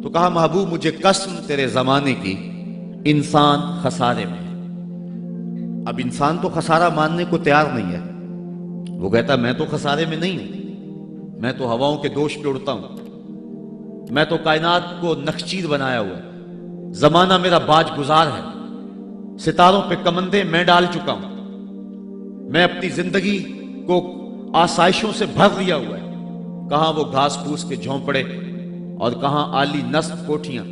تو کہا محبوب مجھے قسم تیرے زمانے کی، انسان خسارے میں ہے۔ اب انسان تو خسارہ ماننے کو تیار نہیں ہے۔ وہ کہتا میں تو خسارے میں نہیں ہوں، میں تو ہواؤں کے دوش پہ اڑتا ہوں، میں تو کائنات کو نخچیر بنایا ہوا ہے، زمانہ میرا باج گزار ہے، ستاروں پہ کمندے میں ڈال چکا ہوں، میں اپنی زندگی کو آسائشوں سے بھر لیا ہوا ہے۔ کہاں وہ گھاس پھوس کے جھونپڑے اور کہاں عالی نصب کوٹھیاں،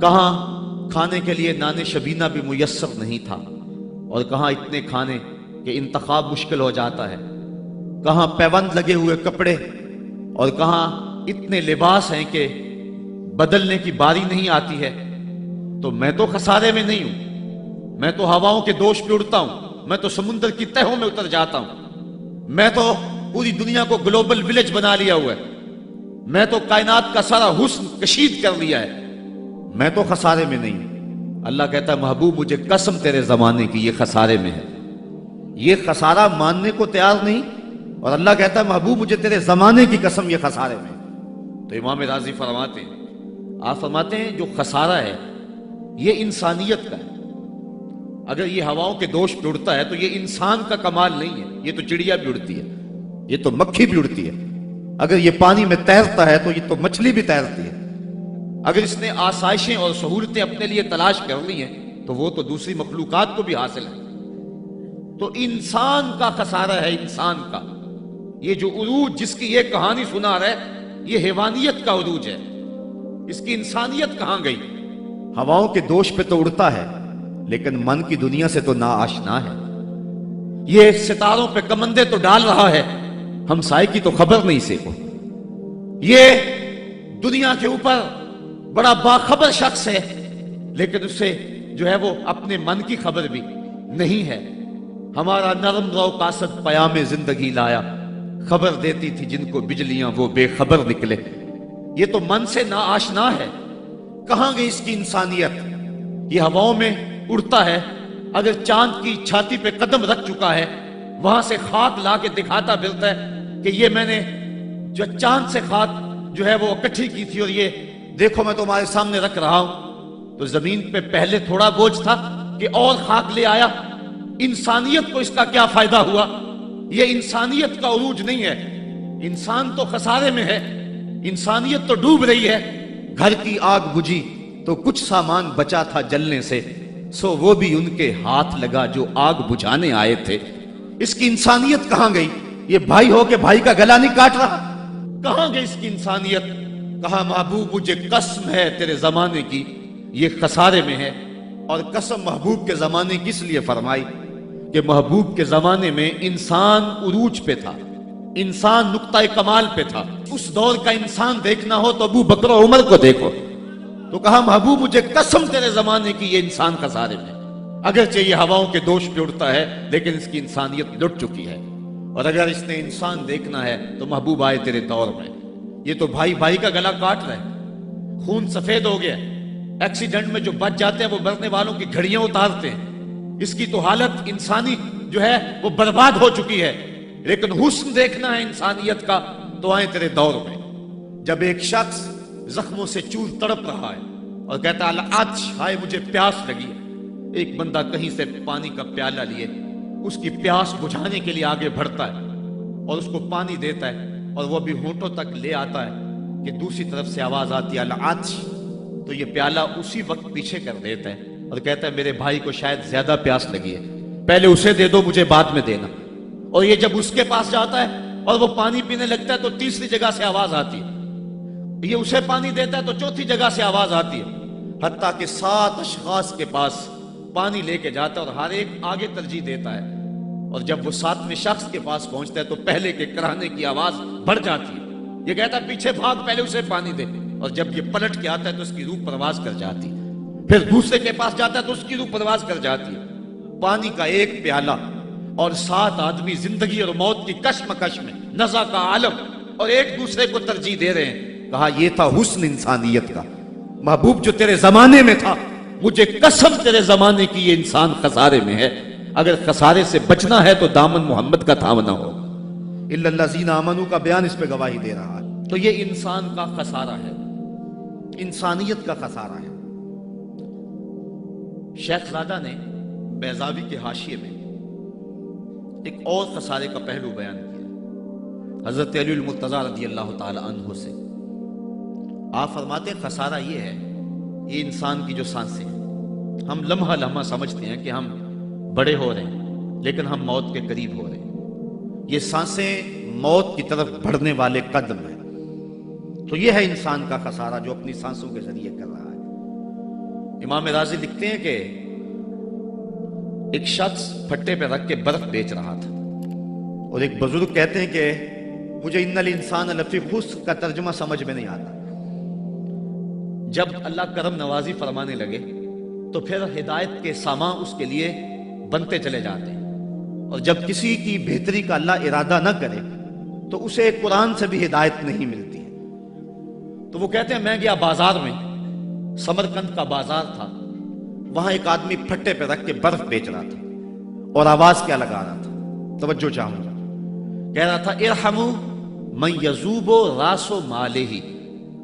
کہاں کھانے کے لیے نان شبینہ بھی میسر نہیں تھا، اور کہاں اتنے کھانے کہ انتخاب مشکل ہو جاتا ہے، کہاں پیوند لگے ہوئے کپڑے اور کہاں اتنے لباس ہیں کہ بدلنے کی باری نہیں آتی ہے۔ تو میں تو خسارے میں نہیں ہوں، میں تو ہواؤں کے دوش پہ اڑتا ہوں، میں تو سمندر کی تہوں میں اتر جاتا ہوں، میں تو پوری دنیا کو گلوبل ولیج بنا لیا ہوا ہے، میں تو کائنات کا سارا حسن کشید کر لیا ہے، میں تو خسارے میں نہیں ہوں۔ اللہ کہتا ہے محبوب مجھے قسم تیرے زمانے کی، یہ خسارے میں ہے، یہ خسارہ ماننے کو تیار نہیں، اور اللہ کہتا ہے محبوب مجھے تیرے زمانے کی قسم یہ خسارے میں ہے۔ تو امام راضی فرماتے ہیں، آپ فرماتے ہیں جو خسارہ ہے یہ انسانیت کا ہے۔ اگر یہ ہواؤں کے دوش پہ اڑتا ہے تو یہ انسان کا کمال نہیں ہے، یہ تو چڑیا بھی اڑتی ہے، یہ تو مکھی بھی اڑتی ہے، اگر یہ پانی میں تیرتا ہے تو یہ تو مچھلی بھی تیرتی ہے، اگر اس نے آسائشیں اور سہولتیں اپنے لیے تلاش کر لی ہیں تو وہ تو دوسری مخلوقات کو بھی حاصل ہے۔ تو انسان کا خسارہ ہے، انسان کا یہ جو عروج جس کی یہ کہانی سنا رہے یہ حیوانیت کا عروج ہے، اس کی انسانیت کہاں گئی؟ ہواؤں کے دوش پہ تو اڑتا ہے لیکن من کی دنیا سے تو ناآشنا ہے، یہ ستاروں پہ کمندے تو ڈال رہا ہے، ہمسائے کی تو خبر نہیں سے کو، یہ دنیا کے اوپر بڑا باخبر شخص ہے لیکن اسے جو ہے وہ اپنے من کی خبر بھی نہیں ہے۔ ہمارا نرم رو قاصد پیام زندگی لایا، خبر دیتی تھی جن کو بجلیاں وہ بے خبر نکلے، یہ تو من سے ناآشنا ہے، کہاں گئی اس کی انسانیت؟ یہ ہواؤں میں اڑتا ہے، اگر چاند کی چھاتی پہ قدم رکھ چکا ہے وہاں سے خاک لا کے دکھاتا پھرتا ہے کہ یہ میں نے جو چاند سے خاک جو ہے وہ اکٹھی کی تھی اور یہ دیکھو میں تمہارے سامنے رکھ رہا ہوں۔ تو زمین پہ پہلے تھوڑا بوجھ تھا کہ اور خاک لے آیا، انسانیت کو اس کا کیا فائدہ ہوا؟ یہ انسانیت کا عروج نہیں ہے، انسان تو خسارے میں ہے، انسانیت تو ڈوب رہی ہے۔ گھر کی آگ بجھی تو کچھ سامان بچا تھا جلنے سے، سو وہ بھی ان کے ہاتھ لگا جو آگ بجھانے آئے تھے۔ اس کی انسانیت کہاں گئی؟ یہ بھائی ہو کے بھائی کا گلا نہیں کاٹ رہا، کہاں گئی اس کی انسانیت؟ کہا محبوب مجھے قسم ہے تیرے زمانے کی یہ خسارے میں ہے، اور قسم محبوب کے زمانے کی اس لیے فرمائی کہ محبوب کے زمانے میں انسان عروج پہ تھا، انسان نقطہ کمال پہ تھا۔ اس دور کا انسان دیکھنا ہو تو ابو بکر و عمر کو دیکھو۔ تو کہا محبوب مجھے قسم تیرے زمانے کی یہ انسان خسارے میں، اگرچہ یہ ہواؤں کے دوش پہ اڑتا ہے لیکن اس کی انسانیت لٹ چکی ہے، اور اگر اس نے انسان دیکھنا ہے تو محبوب آئے تیرے دور میں۔ یہ تو بھائی بھائی کا گلا کاٹ رہا ہے، خون سفید ہو گیا، ایکسیڈنٹ میں جو بچ جاتے ہیں وہ مرنے والوں کی گھڑیاں اتارتے ہیں، اس کی تو حالت انسانی جو ہے وہ برباد ہو چکی ہے، لیکن حسن دیکھنا ہے انسانیت کا تو آئے تیرے دور میں۔ جب ایک شخص زخموں سے چور تڑپ رہا ہے اور کہتا ہے العطش، ہائے مجھے پیاس لگی ہے، ایک بندہ کہیں سے پانی کا پیالہ لیے اس کی پیاس بجھانے کے لیے آگے بڑھتا ہے اور اس کو پانی دیتا ہے، اور وہ بھی ہونٹوں تک لے آتا ہے کہ دوسری طرف سے آواز آتی ہے العطش، تو یہ پیالہ اسی وقت پیچھے کر دیتا ہے اور کہتا ہے میرے بھائی کو شاید زیادہ پیاس لگی ہے، پہلے اسے دے دو مجھے بعد میں دینا۔ اور یہ جب اس کے پاس جاتا ہے اور وہ پانی پینے لگتا ہے تو تیسری جگہ سے آواز آتی ہے، یہ اسے پانی دیتا ہے تو چوتھی جگہ سے آواز آتی ہے، حتیٰ کہ 7 اشخاص کے پاس پانی لے کے جاتا ہے اور ہر ایک آگے ترجیح دیتا ہے، اور جب وہ 7ویں شخص کے پاس پہنچتا ہے تو پہلے کے کرانے کی آواز بڑھ جاتی ہے، یہ کہتا ہے پیچھے بھاگ پہلے اسے پانی دے، اور جب یہ پلٹ کے آتا ہے تو اس کی روح پرواز کر جاتی ہے، پھر دوسرے کے پاس جاتا ہے تو اس کی روح پرواز کر جاتی ہے۔ پانی کا ایک پیالہ اور 7 آدمی زندگی اور موت کی کشمکش میں، نزع کا عالم، اور ایک دوسرے کو ترجیح دے رہے ہیں۔ کہا یہ تھا حسن انسانیت کا، محبوب جو تیرے زمانے میں تھا، مجھے قسم تیرے زمانے کی یہ انسان خسارے میں ہے، اگر خسارے سے بچنا ہے تو دامن محمد کا تھامنا ہو۔ الا الذین آمنوا کا بیان اس پہ گواہی دے رہا ہے۔ تو یہ انسان کا خسارہ ہے۔ انسانیت کا خسارہ ہے۔ شیخ زادہ نے بیضاوی کے حاشیے میں ایک اور خسارے کا پہلو بیان کیا حضرت علی المرتضیٰ رضی اللہ تعالی عنہ سے۔ آپ فرماتے ہیں خسارہ یہ ہے، یہ انسان کی جو سانسیں ہیں، ہم لمحہ لمحہ سمجھتے ہیں کہ ہم بڑے ہو رہے ہیں لیکن ہم موت کے قریب ہو رہے ہیں۔ یہ سانسیں موت کی طرف بڑھنے والے قدم ہیں۔ تو یہ ہے انسان کا خسارہ جو اپنی سانسوں کے ذریعے کر رہا ہے۔ امام راضی لکھتے ہیں کہ ایک شخص پھٹے پہ رکھ کے برف بیچ رہا تھا، اور ایک بزرگ کہتے ہیں کہ مجھے ان الانسان لفی خسر کا ترجمہ سمجھ میں نہیں آتا۔ جب اللہ کرم نوازی فرمانے لگے تو پھر ہدایت کے سامان اس کے لیے بنتے چلے جاتے ہیں، اور جب کسی کی بہتری کا اللہ ارادہ نہ کرے تو اسے قرآن سے بھی ہدایت نہیں ملتی ہے۔ تو وہ کہتے ہیں میں گیا بازار میں، سمرقند کا بازار تھا، وہاں ایک آدمی پھٹے پہ رکھ کے برف بیچ رہا تھا، اور آواز کیا لگا رہا تھا، توجہ چاہوں گا، کہہ رہا تھا ارحموا من یذوب راس مالہ،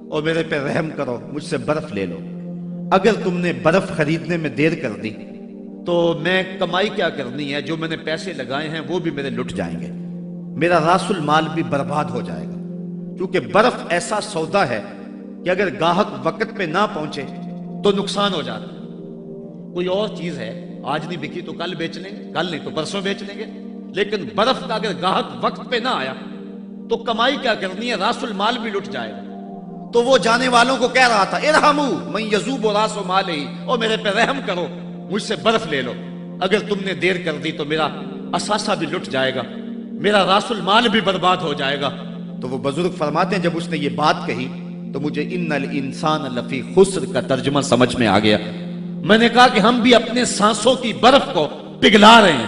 اور میرے پہ رحم کرو، مجھ سے برف لے لو، اگر تم نے برف خریدنے میں دیر کر دی تو میں کمائی کیا کرنی ہے، جو میں نے پیسے لگائے ہیں وہ بھی میرے لٹ جائیں گے، میرا راس المال بھی برباد ہو جائے گا، کیونکہ برف ایسا سودا ہے کہ اگر گاہک وقت پہ نہ پہنچے تو نقصان ہو جاتا ہے۔ کوئی اور چیز ہے آج نہیں بکی تو کل بیچ لیں گے، کل نہیں تو پرسوں بیچ لیں گے، لیکن برف کا اگر گاہک وقت پہ نہ آیا تو کمائی کیا کرنی ہے، راس المال بھی لٹ جائے گا۔ تو وہ جانے والوں کو کہہ رہا تھا ارحموا من یذوب راس مالہ، اور میرے پہ رحم کرو، مجھ سے برف لے لو، اگر تم نے دیر کر دی تو میرا اثاثہ بھی لٹ جائے گا، میرا راس المال بھی برباد ہو جائے گا۔ تو وہ بزرگ فرماتے ہیں جب اس نے یہ بات کہی تو مجھے ان الانسان لفی خسر کا ترجمہ سمجھ میں آ گیا۔ میں نے کہا کہ ہم بھی اپنے سانسوں کی برف کو پگھلا رہے ہیں،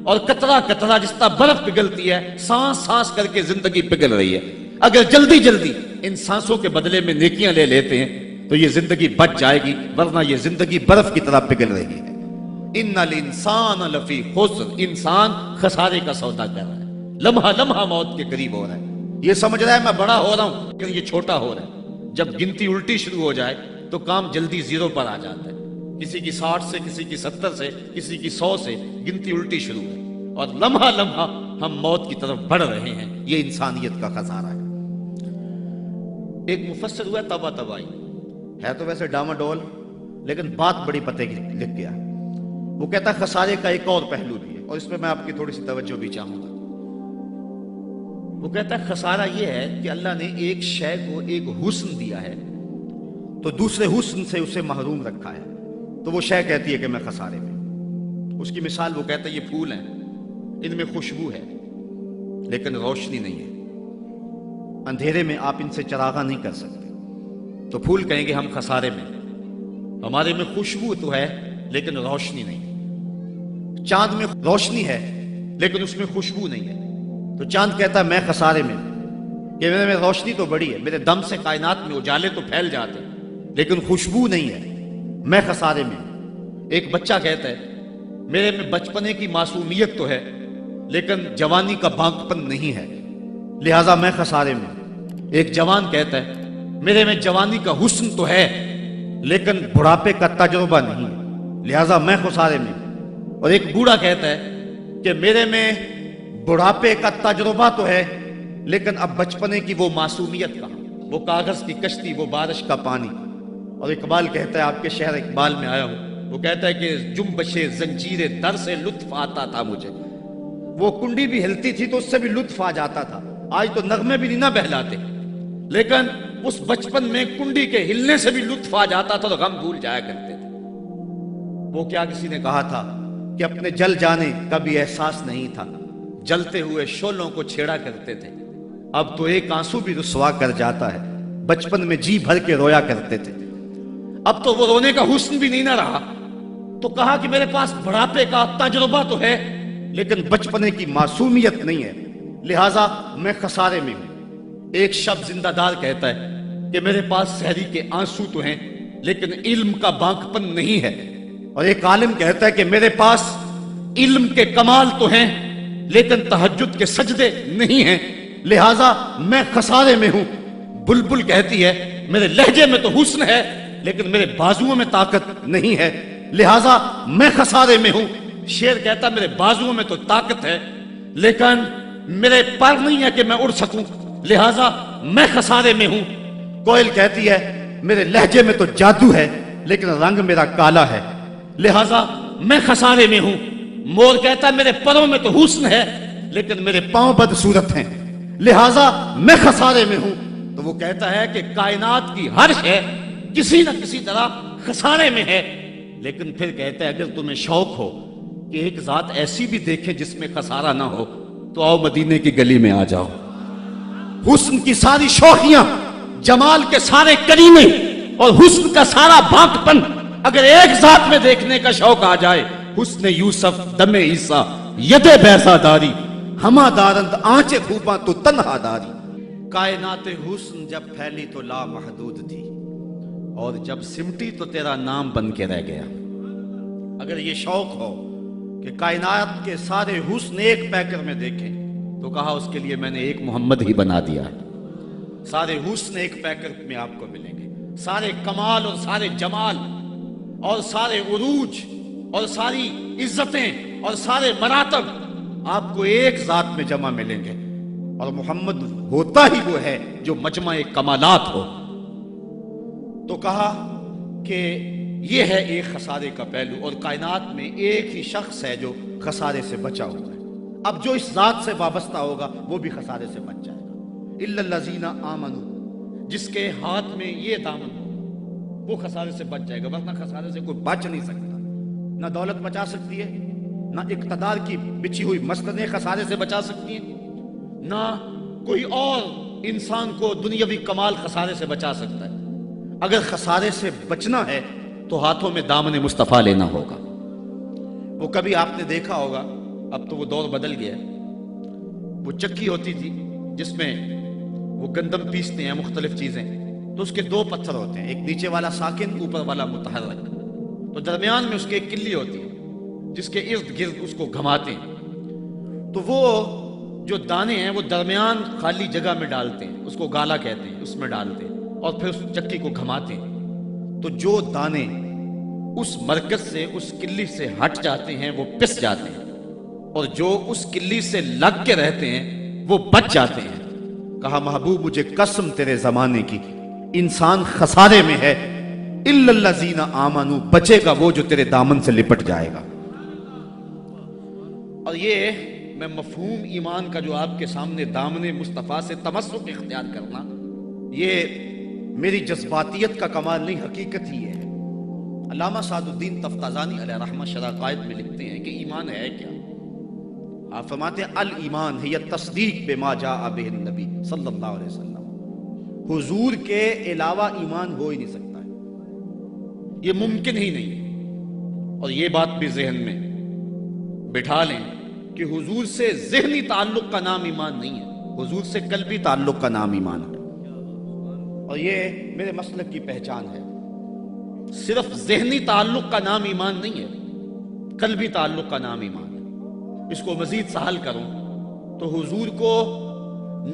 اور قطرہ قطرہ جس طرح برف پگھلتی ہے، سانس سانس کر کے زندگی پگھل رہی ہے۔ اگر جلدی جلدی ان سانسوں کے بدلے میں نیکیاں لے لیتے ہیں تو یہ زندگی بچ جائے گی، ورنہ یہ زندگی برف کی طرح پگھل رہی ہے۔ ان الانسان لفی خسر، انسان خسارے کا سودا کر رہا ہے، لمحہ لمحہ موت کے قریب ہو رہا ہے۔ یہ سمجھ رہا ہے میں بڑا ہو رہا ہوں لیکن یہ چھوٹا ہو رہا ہے۔ جب گنتی الٹی شروع ہو جائے تو کام جلدی زیرو پر آ جاتا ہے، کسی کی 60 سے، کسی کی 70 سے، کسی کی 100 سے گنتی الٹی شروع ہے، اور لمحہ لمحہ ہم موت کی طرف بڑھ رہے ہیں۔ یہ انسانیت کا خسارہ ہے۔ ایک مفسر ہوا طبع طبعی ہے، تو ویسے ڈاما ڈول لیکن بات بڑی پتے کی لکھ گیا۔ وہ کہتا ہے خسارے کا ایک اور پہلو بھی ہے، اور اس پہ میں آپ کی تھوڑی سی توجہ بھی چاہوں گا۔ وہ کہتا ہے خسارہ یہ ہے کہ اللہ نے ایک شے کو ایک حسن دیا ہے تو دوسرے حسن سے اسے محروم رکھا ہے، تو وہ شے کہتی ہے کہ میں خسارے میں۔ اس کی مثال وہ کہتا ہے یہ پھول ہیں، ان میں خوشبو ہے لیکن روشنی نہیں ہے، اندھیرے میں آپ ان سے چراغاں نہیں کر سکتے، تو پھول کہیں گے ہم خسارے میں، ہمارے میں خوشبو تو ہے لیکن روشنی نہیں۔ چاند میں روشنی ہے لیکن اس میں خوشبو نہیں ہے، تو چاند کہتا ہے میں خسارے میں، کہ میرے میں روشنی تو بڑی ہے، میرے دم سے کائنات میں اجالے تو پھیل جاتے لیکن خوشبو نہیں ہے، میں خسارے میں۔ ایک بچہ کہتا ہے میرے میں بچپنے کی معصومیت تو ہے لیکن جوانی کا بانکپن نہیں ہے، لہٰذا میں خسارے میں۔ ایک جوان کہتا ہے میرے میں جوانی کا حسن تو ہے لیکن بڑھاپے کا تجربہ نہیں ہے، لہٰذا میں خسارے میں۔ اور ایک بوڑھا کہتا ہے کہ میرے میں بڑھاپے کا تجربہ تو ہے لیکن اب بچپنے کی وہ معصومیت کا، وہ کاغذ کی کشتی، وہ بارش کا پانی۔ اور اقبال کہتا ہے، آپ کے شہر اقبال میں آیا ہوں، وہ کہتا ہے کہ جنبش زنجیر در سے لطف آتا تھا مجھے، وہ کنڈی بھی ہلتی تھی تو اس سے بھی لطف آ جاتا تھا، آج تو نغمے بھی نہیں نہ بہلاتے، لیکن اس بچپن میں کنڈی کے ہلنے سے بھی لطف آ جاتا تھا تو غم بھول جایا کرتے تھے۔ وہ کیا کسی نے کہا تھا کہ اپنے جل جانے کا بھی احساس نہیں تھا، جلتے ہوئے شعلوں کو چھیڑا کرتے تھے، اب تو ایک آنسو بھی رسوا کر جاتا ہے، بچپن میں جی بھر کے رویا کرتے تھے، اب تو وہ رونے کا حسن بھی نہیں نہ رہا۔ تو کہا کہ میرے پاس بڑھاپے کا تجربہ تو ہے لیکن بچپنے کی معصومیت نہیں ہے، لہٰذا میں خسارے میں ہوں۔ ایک شب زندہ دار کہتا ہے کہ میرے پاس سحری کے آنسو تو ہیں لیکن علم کا بانکپن نہیں ہے، اور ایک عالم کہتا ہے کہ میرے پاس علم کے کمال تو ہیں لیکن تہجد کے سجدے نہیں ہیں، لہٰذا میں خسارے میں ہوں۔ بلبل کہتی ہے میرے لہجے میں تو حسن ہے لیکن میرے بازوؤں میں طاقت نہیں ہے، لہٰذا میں خسارے میں ہوں۔ شیر کہتا میرے بازوؤں میں تو طاقت ہے لیکن میرے پر نہیں ہے کہ میں اڑ سکوں، لہٰذا میں خسارے میں ہوں۔ کوئل کہتی ہے میرے لہجے میں تو جادو ہے لیکن رنگ میرا کالا ہے، لہٰذا میں خسارے میں ہوں۔ مور کہتا ہے میرے پروں میں تو حسن ہے لیکن میرے پاؤں بدصورت ہیں، لہٰذا میں خسارے میں ہوں۔ تو وہ کہتا ہے کہ کائنات کی ہر شے کسی نہ کسی طرح خسارے میں ہے، لیکن پھر کہتا ہے اگر تمہیں شوق ہو کہ ایک ذات ایسی بھی دیکھیں جس میں خسارہ نہ ہو تو آؤ مدینے کی گلی میں آ جاؤ۔ حسن کی ساری شوخیاں، جمال کے سارے کریمے اور حسن کا سارا بھاک پن اگر ایک ذات میں دیکھنے کا شوق آ جائے، حسن یوسف دم عیسیٰ ید بیضا داری، ہما دارند آنچے خوباں تو تنہا داری۔ کائنات حسن جب پھیلی تو لا محدود تھی اور جب سمٹی تو تیرا نام بن کے رہ گیا۔ اگر یہ شوق ہو کہ کائنات کے سارے حسن ایک پیکر میں دیکھیں تو کہا اس کے لیے میں نے ایک محمد ہی بنا دیا ہے۔ سارے حسن ایک پیکر میں آپ کو ملیں گے، سارے کمال اور سارے جمال اور سارے عروج اور ساری عزتیں اور سارے مراتب آپ کو ایک ذات میں جمع ملیں گے، اور محمد ہوتا ہی وہ ہے جو مجمع کمالات ہو۔ تو کہا کہ یہ ہے ایک خسارے کا پہلو، اور کائنات میں ایک ہی شخص ہے جو خسارے سے بچا ہوا ہے۔ اب جو اس ذات سے وابستہ ہوگا وہ بھی خسارے سے بچ جائے گا۔ الا الذین آمنوا، جس کے ہاتھ میں یہ دامن ہو وہ خسارے سے بچ جائے گا، ورنہ خسارے سے کوئی بچ نہیں سکتا۔ نہ دولت بچا سکتی ہے، نہ اقتدار کی بچھی ہوئی مسندیں خسارے سے بچا سکتی ہیں، نہ کوئی اور انسان کو دنیاوی کمال خسارے سے بچا سکتا ہے۔ اگر خسارے سے بچنا ہے تو ہاتھوں میں دامن مصطفیٰ لینا ہوگا۔ وہ کبھی آپ نے دیکھا ہوگا، اب تو وہ دور بدل گیا ہے، وہ چکی ہوتی تھی جس میں وہ گندم پیستے ہیں، مختلف چیزیں، تو اس کے دو پتھر ہوتے ہیں، ایک نیچے والا ساکن، اوپر والا متحرک، تو درمیان میں اس کے ایک کلی ہوتی ہے جس کے ارد گرد اس کو گھماتے ہیں، تو وہ جو دانے ہیں وہ درمیان خالی جگہ میں ڈالتے ہیں، اس کو گالا کہتے ہیں، اس میں ڈالتے ہیں اور پھر اس چکی کو گھماتے ہیں، تو جو دانے اس مرکز سے، اس کلی سے ہٹ جاتے ہیں وہ پس جاتے ہیں، اور جو اس کلی سے لگ کے رہتے ہیں وہ بچ جاتے ہیں۔ کہا محبوب مجھے قسم تیرے زمانے کی، انسان خسارے میں ہے، الا الذین آمنوا، بچے گا وہ جو تیرے دامن سے لپٹ جائے گا۔ اور یہ میں مفہوم ایمان کا جو آپ کے سامنے دامن مصطفیٰ سے تمسک اختیار کرنا، یہ میری جذباتیت کا کمال نہیں، حقیقت ہی ہے۔ علامہ سعد الدین تفتازانی علیہ رحمہ شرح قائد میں لکھتے ہیں کہ ایمان ہے کیا؟ آپ فرماتے ہیں الایمان ہی التصدیق بما جاء بہ النبی صلی اللہ علیہ وسلم، حضور کے علاوہ ایمان ہو ہی نہیں سکتا ہے، یہ ممکن ہی نہیں ہے۔ اور یہ بات بھی ذہن میں بٹھا لیں کہ حضور سے ذہنی تعلق کا نام ایمان نہیں ہے، حضور سے قلبی تعلق کا نام ایمان ہے، اور یہ میرے مسلک کی پہچان ہے۔ صرف ذہنی تعلق کا نام ایمان نہیں ہے، قلبی تعلق کا نام ایمان ہے۔ اس کو مزید سہل کروں تو حضور کو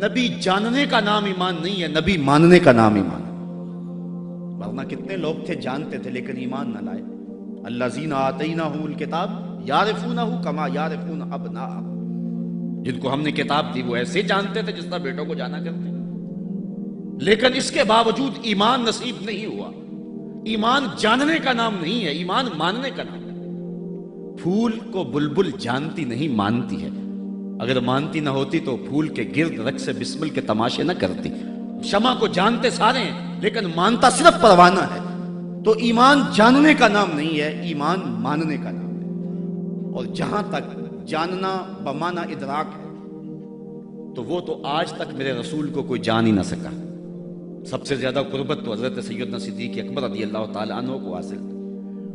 نبی جاننے کا نام ایمان نہیں ہے، نبی ماننے کا نام ایمان ہے۔ ورنہ کتنے لوگ تھے جانتے تھے لیکن ایمان نہ لائے۔ الذین آتیناہم الکتاب یعرفونہ کما یعرفون ابناءہم، جن کو ہم نے کتاب دی وہ ایسے جانتے تھے جس طرح بیٹوں کو جانا کرتے، لیکن اس کے باوجود ایمان نصیب نہیں ہوا۔ ایمان جاننے کا نام نہیں ہے، ایمان ماننے کا نام ہے۔ پھول کو بلبل جانتی نہیں، مانتی ہے۔ اگر مانتی نہ ہوتی تو پھول کے گرد رقص بسمل کے تماشے نہ کرتی۔ شمع کو جانتے سارے ہیں لیکن مانتا صرف پروانہ ہے۔ تو ایمان جاننے کا نام نہیں ہے، ایمان ماننے کا نام ہے۔ اور جہاں تک جاننا بمعنی ادراک ہے تو وہ تو آج تک میرے رسول کو کوئی جان ہی نہ سکا۔ سب سے زیادہ قربت تو حضرت سیدنا صدیق اکبر رضی اللہ تعالیٰ عنہ کو حاصل تھی،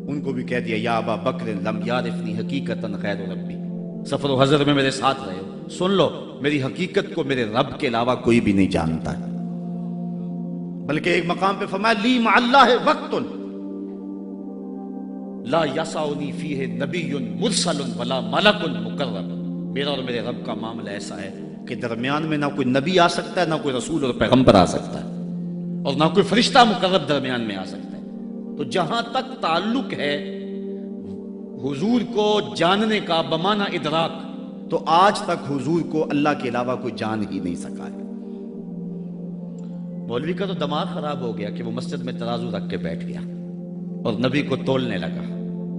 ان کو بھی کہہ دیا یا ابا بکر لم یعرفنی حقیقتاً غیر ربی، سفر و حضر میں میرے ساتھ رہے ہو، سن لو میری حقیقت کو میرے رب کے علاوہ کوئی بھی نہیں جانتا ہے۔ بلکہ ایک مقام پہ فرمایا لی مع اللہ وقت لا یسعنی فیہ نبی مرسل ولا ملک مقرب، میرا اور میرے رب کا معاملہ ایسا ہے کہ درمیان میں نہ کوئی نبی آ سکتا ہے نہ کوئی رسول اور پیغمبر آ سکتا ہے۔ اور نہ کوئی فرشتہ مقرب درمیان میں آ سکتا ہے۔ تو جہاں تک تعلق ہے حضور کو جاننے کا بمعنی ادراک، تو آج تک حضور کو اللہ کے علاوہ کوئی جان ہی نہیں سکا ہے۔ مولوی کا تو دماغ خراب ہو گیا کہ وہ مسجد میں ترازو رکھ کے بیٹھ گیا اور نبی کو تولنے لگا۔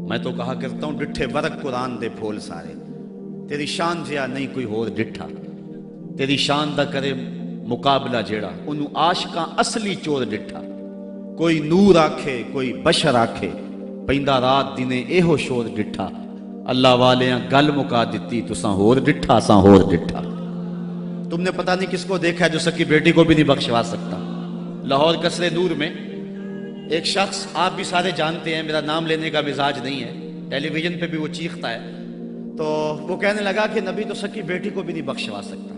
میں تو کہا کرتا ہوں ڈٹھے ورق قرآن دے پھول سارے، تیری شان جیا نہیں کوئی ہور ڈٹھا، تیری شان دا کرے مقابلہ جیڑا انہوں عاشقاں اصلی چور ڈٹھا۔ کوئی نور آکھے کوئی بشر آکھے، پیندہ رات دینے ایہو شور ڈٹھا، اللہ والیاں گل مکا دیتی تساں ہور ڈٹھا ساں ہور ڈٹھا۔ تم نے پتہ نہیں کس کو دیکھا ہے جو سکی بیٹی کو بھی نہیں بخشوا سکتا۔ لاہور قصر نور میں ایک شخص، آپ بھی سارے جانتے ہیں، میرا نام لینے کا مزاج نہیں ہے، ٹیلی ویژن پہ بھی وہ چیختا ہے، تو وہ کہنے لگا کہ نبی تو سکی بیٹی کو بھی نہیں بخشوا سکتا۔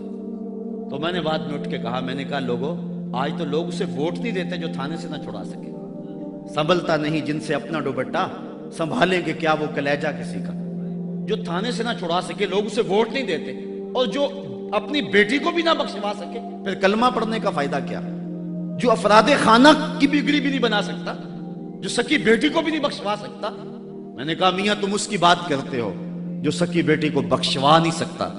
تو میں نے بعد میں اٹھ کے کہا، میں نے کہا لوگوں آج تو لوگ اسے ووٹ نہیں دیتے جو تھانے سے نہ چھڑا سکے، سنبھلتا نہیں جن سے اپنا دوپٹہ، سنبھالیں گے کیا وہ کلیجہ کسی کا۔ جو تھانے سے نہ چھڑا سکے لوگ اسے ووٹ نہیں دیتے، اور جو اپنی بیٹی کو بھی نہ بخشوا سکے پھر کلمہ پڑھنے کا فائدہ کیا؟ جو افراد خانہ کی بگڑی بھی نہیں بنا سکتا، جو سکی بیٹی کو بھی نہیں بخشوا سکتا۔ میں نے کہا میاں تم اس کی بات کرتے ہو جو سکی بیٹی کو بخشوا نہیں سکتا،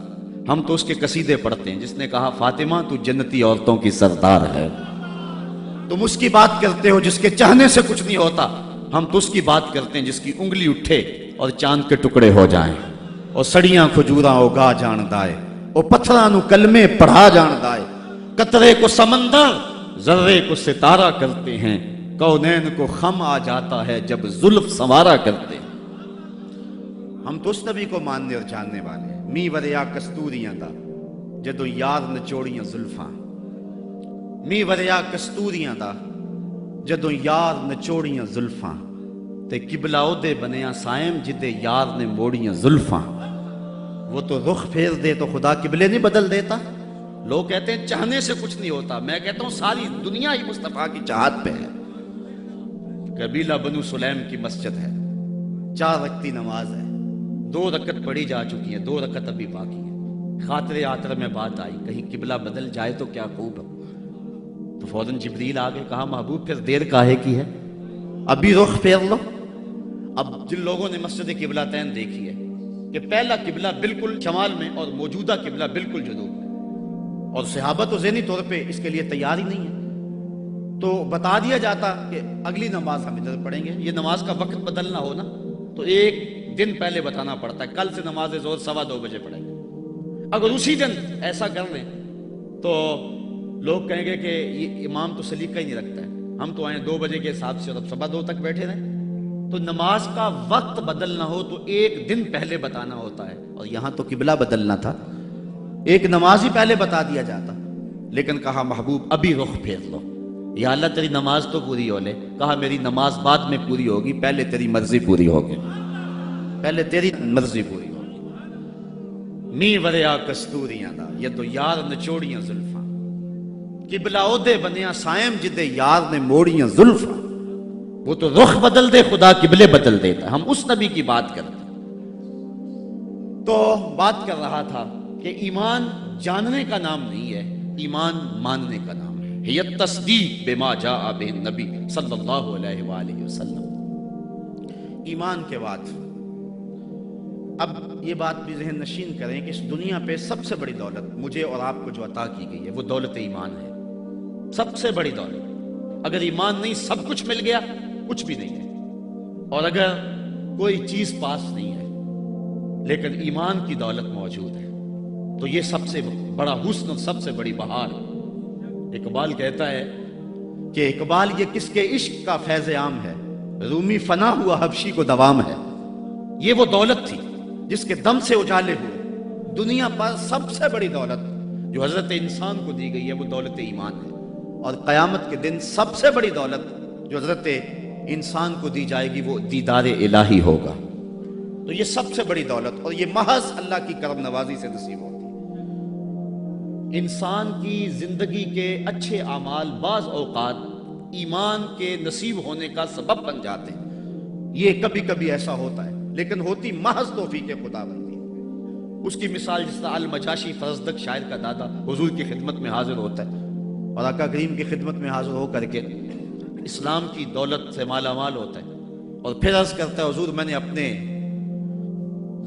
ہم تو اس کے قصیدے پڑھتے ہیں جس نے کہا فاطمہ تو جنتی عورتوں کی سردار ہے۔ تم اس کی بات کرتے ہو جس کے چاہنے سے کچھ نہیں ہوتا، ہم تو اس کی بات کرتے ہیں جس کی انگلی اٹھے اور چاند کے ٹکڑے ہو جائیں، اور سڑیاں کھجوراں اگا جان دائے، اور پتھراں نو کلمے پڑھا جان دائے، قطرے کو سمندر ذرے کو ستارہ کرتے ہیں، کونین کو خم آ جاتا ہے جب زلف سنوارا کرتے ہیں۔ ہم تو اس نبی کو ماننے اور جاننے والے ہیں۔ می وریا کستوریاں دا جدو یار نچوڑیاں زلفاں، می وریا کستوریاں دا جدو یار نچوڑیاں زلفاں، تے قبلہ دے بنیا سائم جدے یار نے موڑیاں زلفاں۔ وہ تو رخ پھیر دے تو خدا قبلے نہیں بدل دیتا۔ لوگ کہتے ہیں چاہنے سے کچھ نہیں ہوتا، میں کہتا ہوں ساری دنیا ہی مصطفیٰ کی چاہت پہ ہے۔ قبیلہ بنو سلیم کی مسجد ہے، 4 رکعتی نماز ہے، 2 رکعت پڑھی جا چکی ہیں، 2 رکعت ابھی باقی ہے۔ خاطر آتر میں بات آئی کہیں قبلہ بدل جائے تو کیا خوب ہے۔ تو فوراً جبریل آگے کہا محبوب پھر دیر کاہے کی ہے، ابھی رخ پھیر لو۔ اب جن لوگوں نے مسجد قبلتین دیکھی ہے کہ پہلا قبلہ بالکل شمال میں اور موجودہ قبلہ بالکل جنوب میں، اور صحابہ تو ذہنی طور پہ اس کے لیے تیار ہی نہیں ہے، تو بتا دیا جاتا کہ اگلی نماز ہم ادھر پڑھیں گے۔ یہ نماز کا وقت بدلنا ہو نا تو 1 دن پہلے بتانا پڑتا ہے، کل سے نماز ظہر 2:15 بجے پڑھیں گے۔ اگر اسی دن ایسا کر لیں تو لوگ کہیں گے کہ یہ امام تو سلیقہ ہی نہیں رکھتا ہے، ہم تو آئیں 2 بجے کے حساب سے اور اب 2:15 تک بیٹھے رہیں۔ تو نماز کا وقت بدلنا ہو تو 1 دن پہلے بتانا ہوتا ہے، اور یہاں تو قبلہ بدلنا تھا، ایک نماز ہی پہلے بتا دیا جاتا، لیکن کہا محبوب ابھی رخ پھیر لو۔ یا اللہ تیری نماز تو پوری ہو لے، کہا میری نماز بعد میں پوری ہوگی، پہلے تیری مرضی پوری ہوگی، پہلے تیری مرضی پوری ہوگی۔ می وریا کستوریاں دا یہ تو یار نچوڑیاں زلفاں، قبلہ عہدے بنیا سائم جدے یار نے موڑیاں زلفاں۔ وہ تو رخ بدل دے خدا قبلے بدل دیتا، ہم اس نبی کی بات کرتے۔ تو بات کر رہا تھا کہ ایمان جاننے کا نام نہیں ہے، ایمان ماننے کا نام ہے۔ ہی التصدیق بما جاء بہ النبی صلی اللہ علیہ وآلہ وسلم۔ ایمان کے بعد اب یہ بات بھی ذہن نشین کریں کہ اس دنیا پہ سب سے بڑی دولت مجھے اور آپ کو جو عطا کی گئی ہے وہ دولت ایمان ہے، سب سے بڑی دولت۔ اگر ایمان نہیں سب کچھ مل گیا، کچھ بھی نہیں ہے، اور اگر کوئی چیز پاس نہیں ہے لیکن ایمان کی دولت موجود ہے تو یہ سب سے بڑا حسن اور سب سے بڑی بہار۔ اقبال کہتا ہے کہ اقبال یہ کس کے عشق کا فیض عام ہے، رومی فنا ہوا حبشی کو دوام ہے۔ یہ وہ دولت تھی جس کے دم سے اجالے ہوئے دنیا پر سب سے بڑی دولت جو حضرت انسان کو دی گئی ہے وہ دولت ایمان ہے، اور قیامت کے دن سب سے بڑی دولت جو حضرت انسان کو دی جائے گی وہ دیدار الہی ہوگا۔ تو یہ سب سے بڑی دولت، اور یہ محض اللہ کی کرم نوازی سے نصیب ہوتی ہے۔ انسان کی زندگی کے اچھے اعمال بعض اوقات ایمان کے نصیب ہونے کا سبب بن جاتے ہیں، یہ کبھی کبھی ایسا ہوتا ہے، لیکن ہوتی محض توفیق خدا بندی ہے۔ اس کی مثال جس طرح المجاشی فرزدق شاعر کا دادا حضور کی خدمت میں حاضر ہوتا ہے اور آقا کریم کی خدمت میں حاضر ہو کر کے اسلام کی دولت سے مالا مال ہوتا ہے اور پھر عرض کرتا ہے حضور میں نے اپنے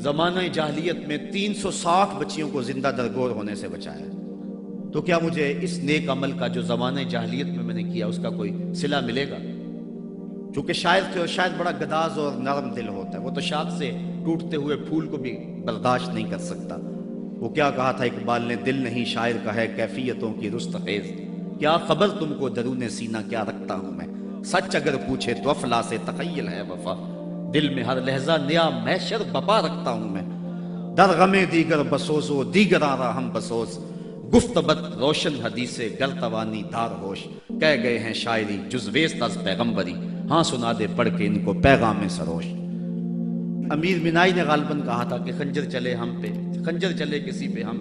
زمانہ جاہلیت میں 360 بچیوں کو زندہ درگور ہونے سے بچایا، تو کیا مجھے اس نیک عمل کا جو زمانہ جاہلیت میں نے کیا اس کا کوئی صلہ ملے گا؟ چونکہ شاعر تھے اور شاید بڑا گداز اور نرم دل ہوتا ہے، وہ تو شاخ سے ٹوٹتے ہوئے پھول کو بھی برداشت نہیں کر سکتا۔ وہ کیا کہا تھا اقبال نے، دل نہیں شاعر کا ہے کیفیتوں کی رست خیز، کیا خبر تم کو درون سینہ کیا رکھتا ہوں میں، سچ اگر پوچھے تو افلا سے تخیل ہے وفا، دل میں ہر لہجہ نیا محشر بپا رکھتا ہوں میں، در غم دیگر بسوزو دیگر آرا ہم بسوز، گفت بد روشن حدیث گر توانی دار ہوش، کہہ گئے ہیں شاعری جزویست از پیغمبری، ہاں سنا دے پڑھ کے ان کو پیغام سروش۔ امیر منائی نے غالباً کہا تھا کہ خنجر چلے ہم پہ، خنجر چلے کسی پہ ہم،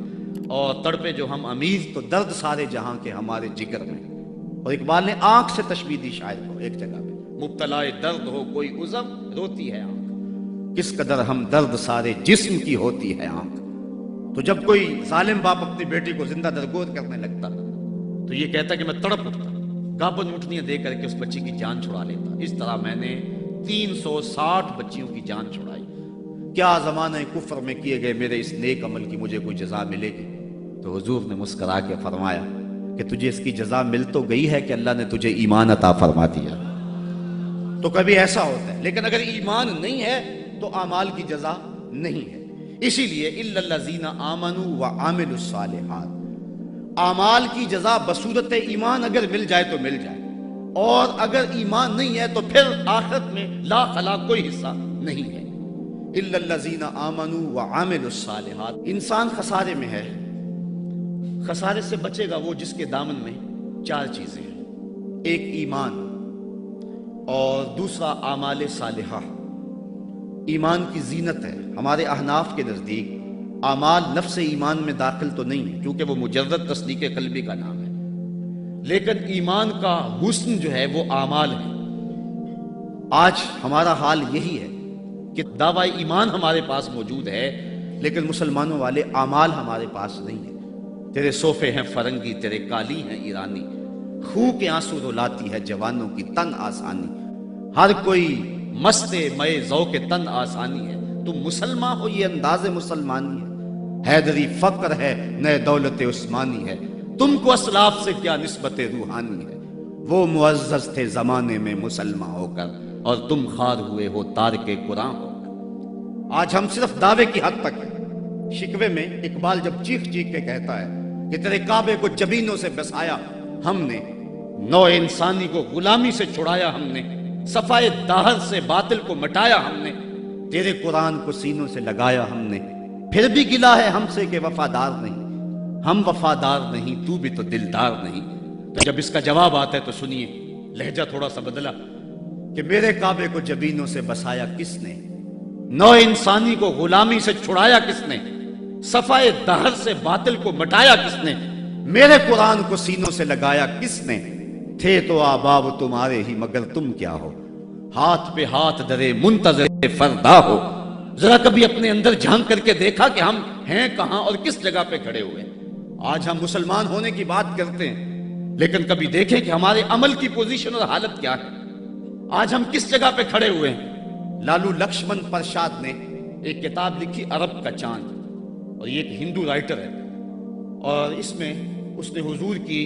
اور تڑپے جو ہم امیر تو درد سارے جہاں کے ہمارے جگر میں۔ اور اقبال نے آنکھ سے تشبیہ دی شاعر کو ایک جگہ پہ، مبتلا درد ہو کوئی عزم روتی ہے آنکھ، کس قدر ہم درد سارے جسم کی ہوتی ہے آنکھ۔ تو جب کوئی ظالم باپ اپنی بیٹی کو زندہ درگور کرنے لگتا تو یہ کہتا کہ میں تڑپ اٹھتا، گابن اٹھنیاں دے کر کے اس بچی کی جان چھڑا لیتا۔ اس طرح میں نے 360 بچیوں کی جان چھڑائی، کیا زمانہ کفر میں کیے گئے میرے اس نیک عمل کی مجھے کوئی جزا ملے گی؟ تو حضور نے مسکرا کے فرمایا کہ تجھے اس کی جزا مل تو گئی ہے کہ اللہ نے تجھے ایمان عطا فرما دیا۔ تو کبھی ایسا ہوتا ہے، لیکن اگر ایمان نہیں ہے تو اعمال کی جزا نہیں ہے۔ اسی لیے الا الذین آمنوا وعملوا الصالحات، اعمال کی جزا بصورت ایمان اگر مل جائے تو مل جائے، اور اگر ایمان نہیں ہے تو پھر آخرت میں لا خلا کوئی حصہ نہیں ہے۔ الا الذین آمنوا وعملوا الصالحات، انسان خسارے میں ہے۔ خسارے سے بچے گا وہ جس کے دامن میں 4 چیزیں ہیں، ایک ایمان، اور دوسرا اعمال صالحہ۔ ایمان کی زینت ہے، ہمارے احناف کے نزدیک اعمال نفس ایمان میں داخل تو نہیں ہے کیونکہ وہ مجرد تصدیق قلبی کا نام ہے، لیکن ایمان کا حسن جو ہے وہ اعمال ہے۔ آج ہمارا حال یہی ہے کہ دعوی ایمان ہمارے پاس موجود ہے لیکن مسلمانوں والے اعمال ہمارے پاس نہیں ہیں۔ تیرے صوفے ہیں فرنگی، تیرے کالی ہیں ایرانی، خون کے آنسو رلاتی ہے جوانوں کی تن آسانی، ہر کوئی مست مئے ذوق تن آسانی ہے، تم مسلمان ہو یہ انداز مسلمانی ہے، حیدری فقر ہے نئے دولت عثمانی ہے، تم کو اسلاف سے کیا نسبت روحانی ہے، وہ معزز تھے زمانے میں مسلمان ہو کر اور تم خار ہوئے ہو تارک قرآن ہو کر۔ آج ہم صرف دعوے کی حد تک ہیں۔ شکوے میں اقبال جب چیخ چیخ کے کہتا ہے کہ تیرے کعبے کو جبینوں سے بسایا ہم نے، نو انسانی کو غلامی سے چھڑایا ہم نے، صفائے داہر سے باطل کو مٹایا ہم نے، تیرے قرآن کو سینوں سے لگایا ہم نے، پھر بھی گلا ہے ہم سے کہ وفادار نہیں، ہم وفادار نہیں تو بھی تو دلدار نہیں۔ تو جب اس کا جواب آتا ہے تو سنیے، لہجہ تھوڑا سا بدلا، کہ میرے کعبے کو جبینوں سے بسایا کس نے، نو انسانی کو غلامی سے چھڑایا کس نے، صفائے دہر سے باطل کو مٹایا کس نے، میرے قرآن کو سینوں سے لگایا کس نے، تھے تو آباب تمہارے ہی مگر تم کیا ہو، ہاتھ پہ ہاتھ درے منتظر فردا ہو۔ ذرا کبھی اپنے اندر جھانک کر کے دیکھا کہ ہم ہیں کہاں اور کس جگہ پہ کھڑے ہوئے ہیں۔ آج ہم مسلمان ہونے کی بات کرتے ہیں لیکن کبھی دیکھیں کہ ہمارے عمل کی پوزیشن اور حالت کیا ہے، آج ہم کس جگہ پہ کھڑے ہوئے ہیں۔ لالو لکشمن پرشاد نے ایک کتاب لکھی عرب کا چاند، اور یہ ایک ہندو رائٹر ہے، اور اس میں اس نے حضور کی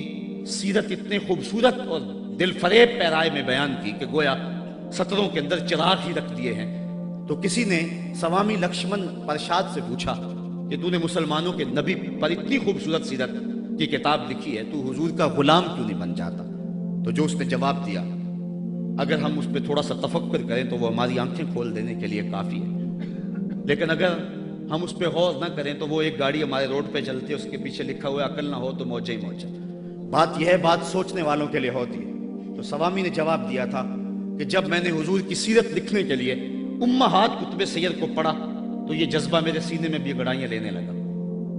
سیرت اتنے خوبصورت اور دل فریب پیرائے میں بیان کی کہ گویا سطروں کے اندر چراغ ہی رکھ دیے ہیں۔ تو کسی نے سوامی لکشمن پرشاد سے پوچھا کہ تو نے مسلمانوں کے نبی پر اتنی خوبصورت سیرت کی کتاب لکھی ہے، تو حضور کا غلام کیوں نہیں بن جاتا؟ تو جو اس نے جواب دیا، اگر ہم اس پہ تھوڑا سا تفکر کریں تو وہ ہماری آنکھیں کھول دینے کے لیے کافی ہے، لیکن اگر ہم اس پہ غور نہ کریں تو وہ ایک گاڑی ہمارے روڈ پہ چلتی ہے، اس کے پیچھے لکھا ہوا ہے عقل نہ ہو تو موجہ ہی موجہ۔ بات یہ ہے، بات سوچنے والوں کے لیے ہوتی ہے۔ تو سوامی نے جواب دیا تھا کہ جب میں نے حضور کی سیرت لکھنے کے لیے امہات کتب سیر کو پڑھا تو یہ جذبہ میرے سینے میں بھی گڑائیاں لینے لگا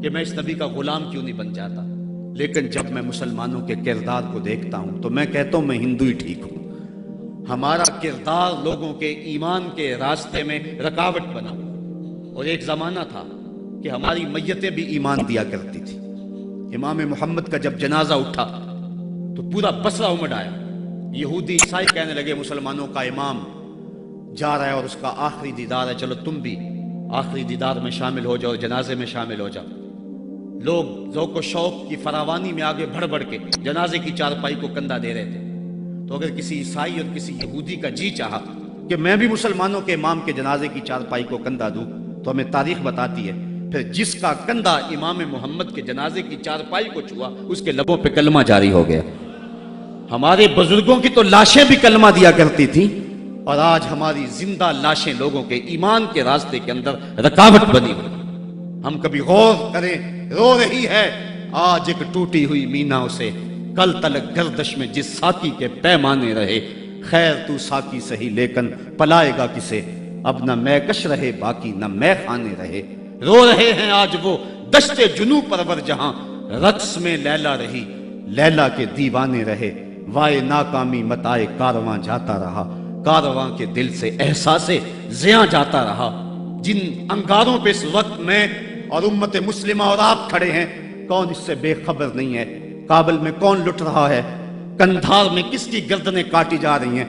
کہ میں اس نبی کا غلام کیوں نہیں بن جاتا، لیکن جب میں مسلمانوں کے کردار کو دیکھتا ہوں تو میں کہتا ہوں میں ہندو ہی ٹھیک ہوں۔ ہمارا کردار لوگوں کے ایمان کے راستے میں رکاوٹ بنا، اور ایک زمانہ تھا کہ ہماری میتیں بھی ایمان دیا کرتی تھی۔ امام محمد کا جب جنازہ اٹھا تو پورا بصرہ امڑ آیا. یہودی عیسائی کہنے لگے مسلمانوں کا امام جا رہا ہے اور اس کا آخری دیدار ہے، چلو تم بھی آخری دیدار میں شامل ہو جاؤ، جنازے میں شامل ہو جاؤ. لوگ ذوق و شوق کی فراوانی میں آگے بڑھ بڑھ کے جنازے کی چارپائی کو کندھا دے رہے تھے. تو اگر کسی عیسائی اور کسی یہودی کا جی چاہا کہ میں بھی مسلمانوں کے امام کے جنازے کی چارپائی کو کندھا دوں، تو ہمیں تاریخ بتاتی ہے پھر جس کا کندھا امام محمد کے جنازے کی چارپائی کو چھوا اس کے لبوں پہ کلمہ جاری ہو گیا. ہمارے بزرگوں کی تو لاشیں بھی کلمہ دیا کرتی تھیں، اور آج ہماری زندہ لاشیں لوگوں کے ایمان کے راستے کے اندر رکاوٹ بنی ہوئی. ہم کبھی غور کریں، رو رہی ہے آج ایک ٹوٹی ہوئی مینا اسے، کل تلک گردش میں جس ساکی کے پیمانے رہے. خیر تو ساکی سہی لیکن پلائے گا کسے، اب نہ میں کش رہے باقی نہ میں خانے رہے. رو رہے ہیں آج وہ دشت جنو پرور جہاں رقص میں لیلا رہی، لیلا کے دیوانے رہے. وائے ناکامی متائے کارواں جاتا رہا، کارواں کے دل سے احساس زیاں جاتا رہا. جن انگاروں پہ اس وقت میں اور امت مسلمہ اور آپ کھڑے ہیں، کون اس سے بے خبر نہیں ہے؟ کابل میں کون لٹ رہا ہے؟ کندھار میں کس کی گردنیں کاٹی جا رہی ہیں؟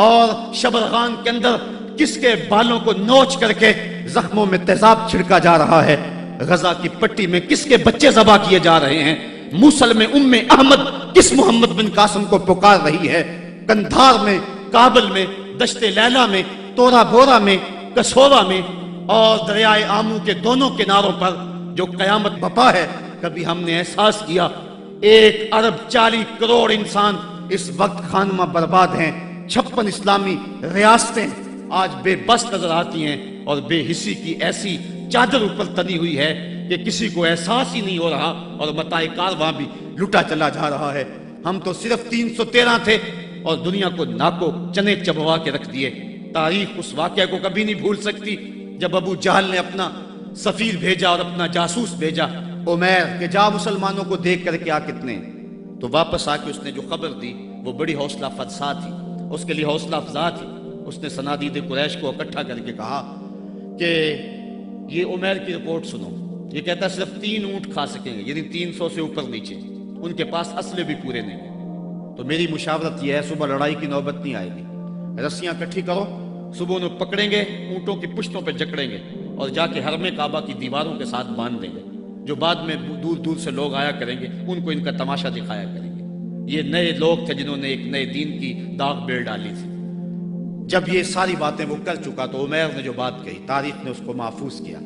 اور شبرغان کے اندر کس کے بالوں کو نوچ کر کے زخموں میں تیزاب چھڑکا جا رہا ہے؟ غزہ کی پٹی میں کس کے بچے ذبح کیے جا رہے ہیں؟ موصل میں ام احمد کس محمد بن قاسم کو پکار رہی ہے؟ کندھار میں، کابل میں، دشت لیلا میں، تورا بورا میں، کسورا میں اور دریائے آمو کے دونوں کناروں پر جو قیامت بپا ہے، کبھی ہم نے احساس کیا 1.40 کروڑ انسان اس وقت خانمہ برباد ہیں. 56 اسلامی ریاستیں آج بے بس نظر آتی ہیں اور بے حسی کی ایسی چادر اوپر تنی ہوئی ہے کہ کسی کو احساس ہی نہیں ہو رہا، اور متاع کارواں بھی لٹا چلا جا رہا ہے. ہم تو صرف 313 تھے اور دنیا کو ناکو چنے چبوا کے رکھ دیے. تاریخ اس واقعہ کو کبھی نہیں بھول سکتی جب ابو جہل نے اپنا سفیر بھیجا اور اپنا جاسوس بھیجا عمیر کہ جا مسلمانوں کو دیکھ کر کیا کتنے. تو واپس آ کے اس نے جو خبر دی وہ بڑی حوصلہ افزا تھی، اس کے لیے حوصلہ افزا تھی. اس نے صنادید قریش کو اکٹھا کر کے کہا کہ یہ عمیر کی رپورٹ سنو. یہ کہتا ہے صرف 3 اونٹ کھا سکیں گے، یعنی 300 سے اوپر نیچے. ان کے پاس اسلحے بھی پورے نہیں ہیں. تو میری مشاورت یہ ہے، صبح لڑائی کی نوبت نہیں آئے گی، رسیاں کٹھی کرو، صبح انہیں پکڑیں گے، اونٹوں کی پشتوں پہ جکڑیں گے اور جا کے حرم کعبہ کی دیواروں کے ساتھ باندھ دیں گے. جو بعد میں دور دور سے لوگ آیا کریں گے ان کو ان کا تماشا دکھایا کریں گے. یہ نئے لوگ تھے جنہوں نے ایک نئے دین کی داغ بیل ڈالی تھی. جب یہ ساری باتیں وہ کر چکا تو عمیر نے جو بات کہی تاریخ نے اس کو محفوظ کیا.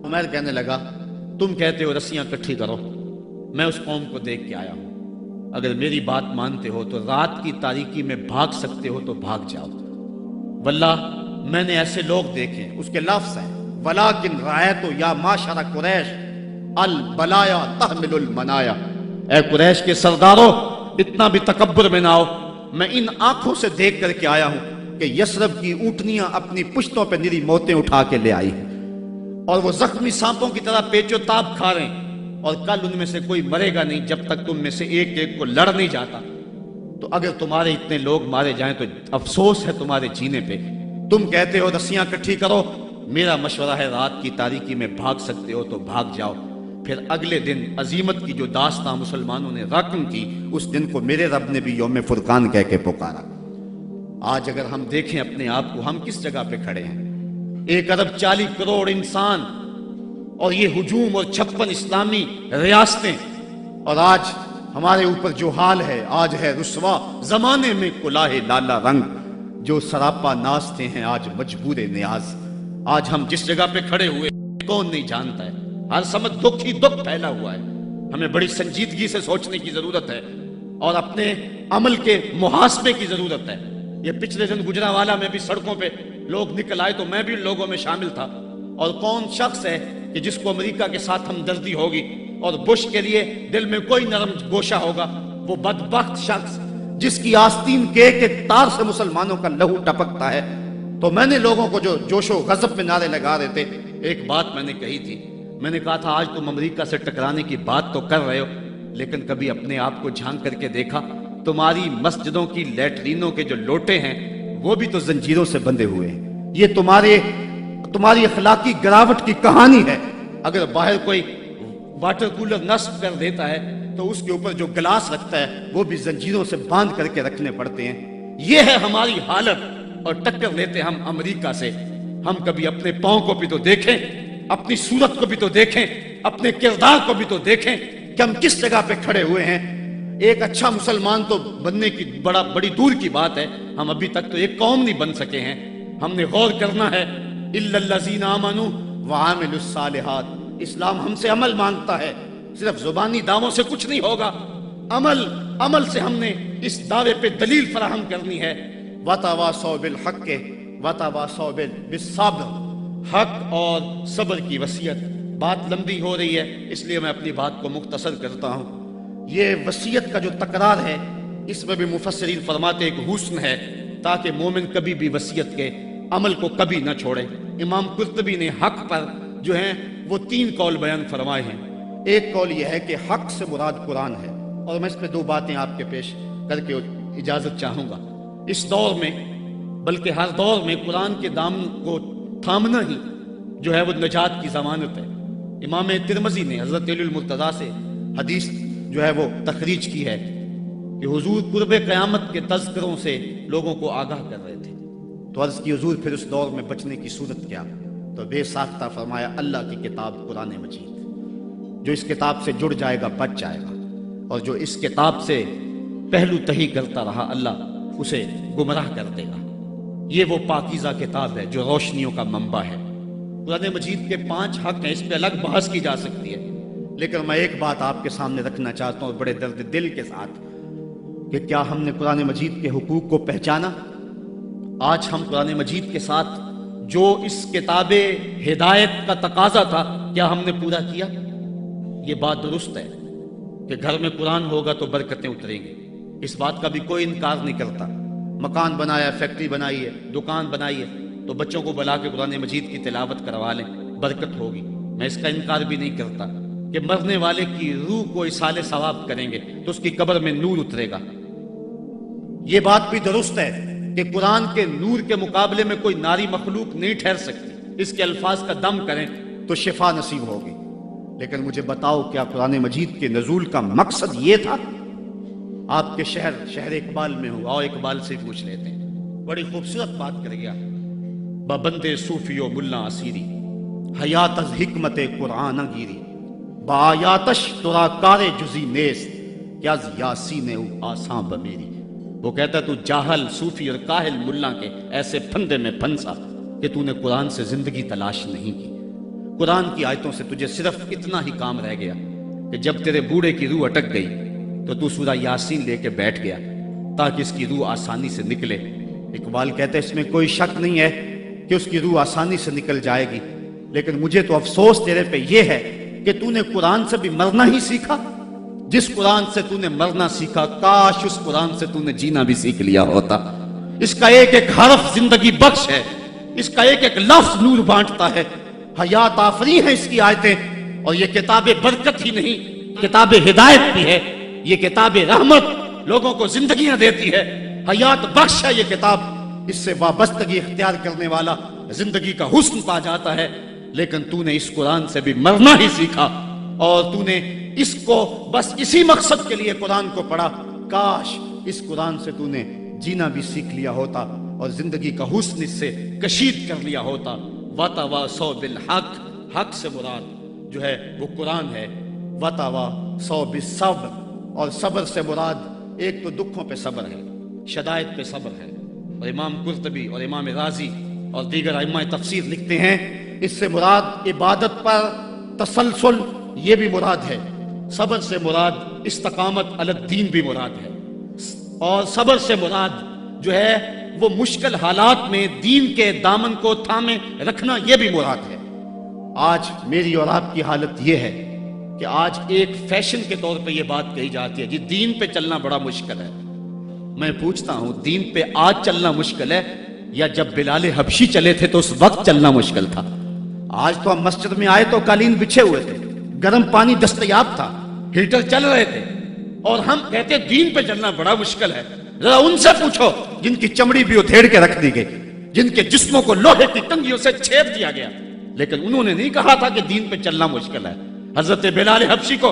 عمیر کہنے لگا تم کہتے ہو رسیاں کٹھی کرو، میں اس قوم کو دیکھ کے آیا ہوں. اگر میری بات مانتے ہو تو رات کی تاریکی میں بھاگ سکتے ہو تو بھاگ جاؤ. واللہ میں نے ایسے لوگ دیکھے، اس کے لفظ ہیں وَلَٰكِنْ رَأَيْتُ يَا مَعْشَرَ قُرَيْشَ الْبَلَايَا تَحْمِلُ الْمَنَايَا. اے قریش کے سرداروں، اتنا بھی تکبر میں نہ آؤ. میں ان آنکھوں سے دیکھ کر کے آیا ہوں کہ یثرب کی اونٹنیاں اپنی پشتوں پہ نری موتیں اٹھا کے لے آئی ہیں اور وہ زخمی سانپوں کی طرح پیچو تاب کھا رہے ہیں، اور کل ان میں سے کوئی مرے گا نہیں جب تک تم میں سے ایک ایک کو لڑ نہیں جاتا. تو اگر تمہارے اتنے لوگ مارے جائیں تو افسوس ہے تمہارے جینے پہ. تم کہتے ہو رسیاں کٹھی کرو، میرا مشورہ ہے رات کی تاریکی میں بھاگ سکتے ہو تو بھاگ جاؤ. پھر اگلے دن عزیمت کی جو داستان مسلمانوں نے رقم کی، اس دن کو میرے رب نے بھی یوم فرقان کہہ کے پکارا. آج اگر ہم دیکھیں اپنے آپ کو، ہم کس جگہ پہ کھڑے ہیں؟ 1.40 کروڑ انسان اور یہ ہجوم اور 56 اسلامی ریاستیں، اور آج ہمارے اوپر جو حال ہے، آج ہے رسوا زمانے میں کلاه لالا رنگ. جو سراپا ناز تھے ہیں آج مجبور نیاز. آج ہم جس جگہ پہ کھڑے ہوئے کون نہیں جانتا ہے. ہر سمجھ دکھ ہی دکھ پھیلا ہوا ہے. ہمیں بڑی سنجیدگی سے سوچنے کی ضرورت ہے اور اپنے عمل کے محاسبے کی ضرورت ہے. یہ پچھلے دن گجرانوالہ میں بھی سڑکوں پہ لوگ نکل آئے تو میں بھی لوگوں میں شامل تھا. اور کون شخص ہے کہ جس کو امریکہ کے ساتھ ہمدردی ہوگی اور بش کے لیے دل میں کوئی نرم گوشہ ہوگا؟ وہ بدبخت شخص جس کی آستین کے ایک تار سے مسلمانوں کا لہو ٹپکتا ہے. تو میں نے لوگوں کو جو جوش و غضب میں نعرے لگا رہے تھے، ایک بات میں نے کہی تھی. میں نے کہا تھا آج تم امریکہ سے ٹکرانے کی بات تو کر رہے ہو، لیکن کبھی اپنے آپ کو جھانک کر کے دیکھا تمہاری مسجدوں کی لیٹرینوں کے جو لوٹے ہیں وہ بھی تو زنجیروں سے بندھے ہوئے ہیں. یہ تمہاری اخلاقی گراوٹ کی کہانی ہے. اگر باہر کوئی واٹر کولر نصب کر دیتا ہے تو تو اس کے اوپر جو گلاس رکھتا ہے وہ بھی زنجیروں سے باندھ کر کے رکھنے پڑتے ہیں۔ یہ ہے ہماری حالت، اور ٹکر لیتے ہم امریکہ سے۔ ہم کبھی اپنے پاؤں کو بھی تو دیکھیں، اپنی صورت کو بھی تو دیکھیں، اپنے کردار کو بھی تو دیکھیں کہ ہم کس جگہ پہ کھڑے ہوئے ہیں۔ ایک اچھا مسلمان تو بننے کی بڑی دور کی بات ہے، ہم ابھی تک تو ایک قوم نہیں بن سکے ہیں۔ ہم نے غور کرنا ہے، الا الذین آمنوا وعملوا الصالحات۔ اسلام ہم سے عمل مانگتا ہے، صرف زبانی دعووں سے کچھ نہیں ہوگا۔ عمل سے ہم نے اس دعوے پہ دلیل فراہم کرنی ہے۔ وتواصوا بالحق وتواصوا بالصبر، حق اور صبر کی وصیت۔ بات لمبی ہو رہی ہے اس لیے میں اپنی بات کو مختصر کرتا ہوں۔ یہ وصیت کا جو تکرار ہے اس میں بھی مفسرین فرماتے ایک حسن ہے، تاکہ مومن کبھی بھی وصیت کے عمل کو کبھی نہ چھوڑے۔ امام قرطبی نے حق پر جو ہیں وہ 3 قول بیان فرمائے ہیں۔ ایک قول یہ ہے کہ حق سے مراد قرآن ہے، اور میں اس پہ 2 باتیں آپ کے پیش کر کے اجازت چاہوں گا۔ اس دور میں، بلکہ ہر دور میں، قرآن کے دامن کو تھامنا ہی جو ہے وہ نجات کی ضمانت ہے۔ امام ترمذی نے حضرت علی المرتضیٰ سے حدیث جو ہے وہ تخریج کی ہے کہ حضور قرب قیامت کے تذکروں سے لوگوں کو آگاہ کر رہے تھے۔ تو عرض کی حضور پھر اس دور میں بچنے کی صورت کیا؟ تو بے ساختہ فرمایا اللہ کی کتاب قرآن مجید، جو اس کتاب سے جڑ جائے گا بچ جائے گا، اور جو اس کتاب سے پہلو تہی کرتا رہا اللہ اسے گمراہ کر دے گا۔ یہ وہ پاکیزہ کتاب ہے جو روشنیوں کا منبع ہے۔ قرآن مجید کے 5 حق ہیں، اس پہ الگ بحث کی جا سکتی ہے، لیکن میں ایک بات آپ کے سامنے رکھنا چاہتا ہوں بڑے درد دل کے ساتھ، کہ کیا ہم نے قرآن مجید کے حقوق کو پہچانا؟ آج ہم قرآن مجید کے ساتھ جو اس کتاب ہدایت کا تقاضا تھا کیا ہم نے پورا کیا؟ یہ بات درست ہے کہ گھر میں قرآن ہوگا تو برکتیں اتریں گی، اس بات کا بھی کوئی انکار نہیں کرتا۔ مکان بنایا، فیکٹری بنائی ہے، دکان بنائی ہے، تو بچوں کو بلا کے قرآن مجید کی تلاوت کروا لیں، برکت ہوگی۔ میں اس کا انکار بھی نہیں کرتا کہ مرنے والے کی روح کو اصال ثواب کریں گے تو اس کی قبر میں نور اترے گا۔ یہ بات بھی درست ہے کہ قرآن کے نور کے مقابلے میں کوئی ناری مخلوق نہیں ٹھہر سکتی، اس کے الفاظ کا دم کریں تو شفا نصیب ہوگی۔ لیکن مجھے بتاؤ، کیا قرآن مجید کے نزول کا مقصد یہ تھا؟ آپ کے شہر اقبال میں ہو، اور اقبال سے پوچھ لیتے ہیں، بڑی خوبصورت بات کر گیا۔ بندے صوفی و ملا اسیری، حیات از حکمت قرآن گیری، بآیاتش ترا کار جزی نیست، کیا یاسین او آساں بمیری۔ وہ کہتا ہے تو جاہل، صوفی اور کاہل ملا کے ایسے پھندے میں پھنسا کہ تو نے قرآن سے زندگی تلاش نہیں کی۔ قرآن کی آیتوں سے تجھے صرف اتنا ہی کام رہ گیا کہ جب تیرے بوڑھے کی روح اٹک گئی تو سورہ یاسین لے کے بیٹھ گیا تاکہ اس کی روح آسانی سے نکلے۔ اقبال کہتے ہیں اس میں کوئی شک نہیں ہے کہ اس کی روح آسانی سے نکل جائے گی، لیکن مجھے تو افسوس تیرے پہ یہ ہے کہ تو نے قرآن سے بھی مرنا ہی سیکھا۔ جس قرآن سے تو نے مرنا سیکھا، کاش اس قرآن سے تو نے جینا بھی سیکھ لیا ہوتا۔ اس کا ایک ایک حرف زندگی بخش ہے، اس کا ایک ایک لفظ نور بانٹتا ہے، حیات آفری ہیں اس کی آیتیں، اور یہ کتاب برکت ہی نہیں، کتاب ہدایت بھی ہے، یہ کتاب رحمت لوگوں کو زندگیاں دیتی ہے، حیات بخش ہے یہ کتاب۔ اس سے وابستگی اختیار کرنے والا زندگی کا حسن پا جاتا ہے۔ لیکن تو نے اس قرآن سے بھی مرنا ہی سیکھا، اور تو نے اس کو بس اسی مقصد کے لیے قرآن کو پڑھا۔ کاش اس قرآن سے تو نے جینا بھی سیکھ لیا ہوتا اور زندگی کا حسن اس سے کشید کر لیا ہوتا۔ وتواصوا بالحق، حق سے مراد جو ہے وہ قرآن ہے۔ وتواصوا بالصبر، اور صبر سے مراد ایک تو دکھوں پہ صبر ہے، شدائد پہ صبر ہے، اور امام قرطبی اور امام رازی اور دیگر ائمہ تفسیر لکھتے ہیں اس سے مراد عبادت پر تسلسل یہ بھی مراد ہے، صبر سے مراد استقامت علی الدین بھی مراد ہے، اور صبر سے مراد جو ہے وہ مشکل حالات میں دین کے دامن کو تھامے رکھنا یہ بھی مراد ہے۔ آج میری اور آپ کی حالت یہ ہے کہ آج ایک فیشن کے طور پہ یہ بات کہی جاتی ہے جی دین پہ چلنا بڑا مشکل ہے۔ میں پوچھتا ہوں دین پہ آج چلنا مشکل ہے یا جب بلال حبشی چلے تھے تو اس وقت چلنا مشکل تھا؟ آج تو ہم مسجد میں آئے تو قالین بچھے ہوئے تھے، گرم پانی دستیاب تھا، ہیٹر چل رہے تھے، اور ہم کہتے دین پہ چلنا بڑا مشکل ہے۔ ذرا ان سے پوچھو جن کی چمڑی بھی ادھیڑ کے رکھ دی گئی، جن کے جسموں کو لوہے کی ٹنگیوں سے چھید دیا گیا، لیکن انہوں نے نہیں کہا تھا کہ دین پہ چلنا مشکل ہے۔ حضرت بلال حبشی کو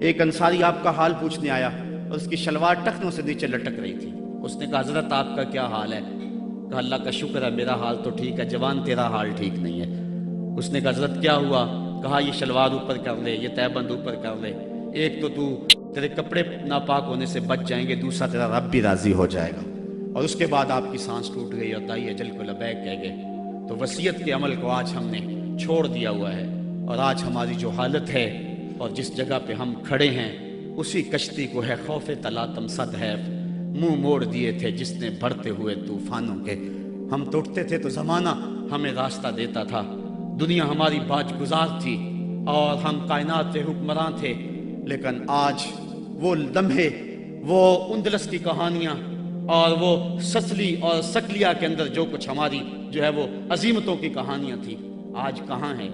ایک انصاری آپ کا حال پوچھنے آیا اور اس کی شلوار ٹخنوں سے نیچے لٹک رہی تھی۔ اس نے کہا حضرت آپ کا کیا حال ہے؟ کہا اللہ کا شکر ہے میرا حال تو ٹھیک ہے، جوان تیرا حال ٹھیک نہیں ہے۔ اس نے کہا حضرت کیا ہوا؟ کہا یہ شلوار اوپر کر لے، یہ تہبند اوپر کر لے، ایک تو تیرے کپڑے ناپاک ہونے سے بچ جائیں گے، دوسرا تیرا رب بھی راضی ہو جائے گا۔ اور اس کے بعد آپ کی سانس ٹوٹ گئی اور دائی اجل کو لبیک کہہ گئے۔ تو وصیت کے عمل کو آج ہم نے چھوڑ دیا ہوا ہے، اور آج ہماری جو حالت ہے اور جس جگہ پہ ہم کھڑے ہیں، اسی کشتی کو ہے خوف تلاتم صد ہے منہ موڑ دیے تھے جس نے بڑھتے ہوئے طوفانوں کے۔ ہم توڑتے تھے تو زمانہ ہمیں راستہ دیتا تھا، دنیا ہماری باج گزار تھی اور ہم کائنات کے حکمراں تھے، لیکن آج وہ لمحے، وہ اندلس کی کہانیاں اور وہ سسلی اور سکلیا کے اندر جو کچھ ہماری جو ہے وہ عظیمتوں کی کہانیاں تھیں، آج کہاں ہیں؟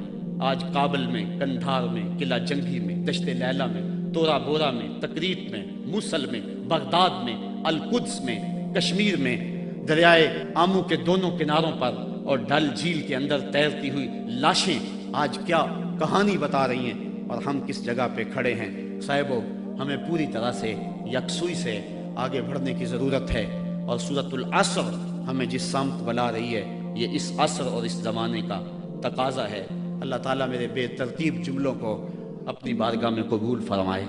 آج کابل میں، کندھار میں، قلعہ جنگی میں، دشت لیلہ میں، تورا بورا میں، تکریت میں، موصل میں، بغداد میں، القدس میں، کشمیر میں، دریائے آمو کے دونوں کناروں پر اور ڈل جھیل کے اندر تیرتی ہوئی لاشیں آج کیا کہانی بتا رہی ہیں، اور ہم کس جگہ پہ کھڑے ہیں؟ صاحبو، ہمیں پوری طرح سے یکسوئی سے آگے بڑھنے کی ضرورت ہے، اور سورۃ العصر ہمیں جس سمت بلا رہی ہے، یہ اس عصر اور اس زمانے کا تقاضا ہے۔ اللہ تعالیٰ میرے بے ترتیب جملوں کو اپنی بارگاہ میں قبول فرمائے،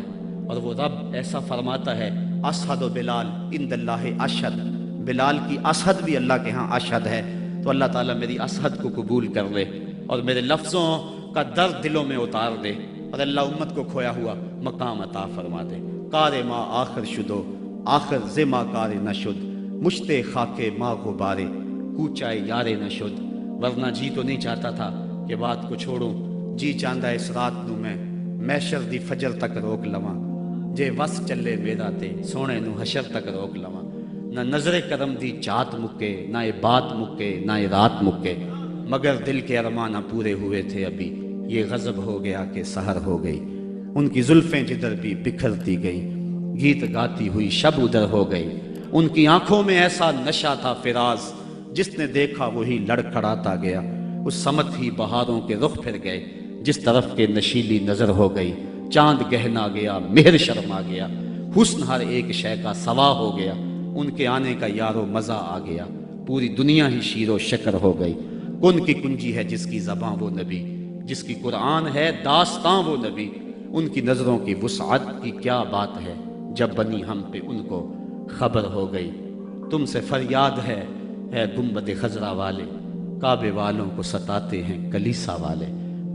اور وہ رب ایسا فرماتا ہے اشہد بلال عند اللہ اشہد، بلال کی اشہد بھی اللہ کے ہاں اشہد ہے، تو اللہ تعالیٰ میری اشہد کو قبول کر لے اور میرے لفظوں کا درد دلوں میں اتار دے، اور اللہ امت کو کھویا ہوا مقام عطا فرما دے۔ کار ما آخر شدو آخر زما کار نشد، مشتے خاک ما غبارے کوچائے یارے نشد۔ ورنہ جی تو نہیں چاہتا تھا کہ بات کو چھوڑوں، جی چاندہ اس رات نو میں محشر دی فجر تک روک لواں، جے وس چلے میرا تے سونے نو حشر تک روک لواں۔ نہ نظر کرم دی چات مکے، نہ یہ بات مکے، نہ یہ رات مکے، مگر دل کے ارمانہ پورے ہوئے تھے ابھی، یہ غضب ہو گیا کہ سحر ہو گئی۔ ان کی زلفیں جدھر بھی بکھرتی گئی، گیت گاتی ہوئی شب ادھر ہو گئی۔ ان کی آنکھوں میں ایسا نشہ تھا فراز، جس نے دیکھا وہی لڑکھڑاتا گیا۔ اس سمت ہی بہاروں کے رخ پھر گئے، جس طرف کے نشیلی نظر ہو گئی۔ چاند گہنا گیا، مہر شرما گیا، حسن ہر ایک شے کا سوا ہو گیا۔ ان کے آنے کا یارو مزہ آ گیا، پوری دنیا ہی شیر و شکر ہو گئی۔ کن کی کنجی ہے جس کی زباں وہ نبی، جس کی قرآن ہے داستاں وہ نبی۔ ان کی نظروں کی وسعت کی کیا بات ہے، جب بنی ہم پہ ان کو خبر ہو گئی۔ تم سے فریاد ہے گنبد خضرا والے، کعبے والوں کو ستاتے ہیں کلیسا والے۔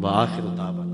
وآخر دعوانا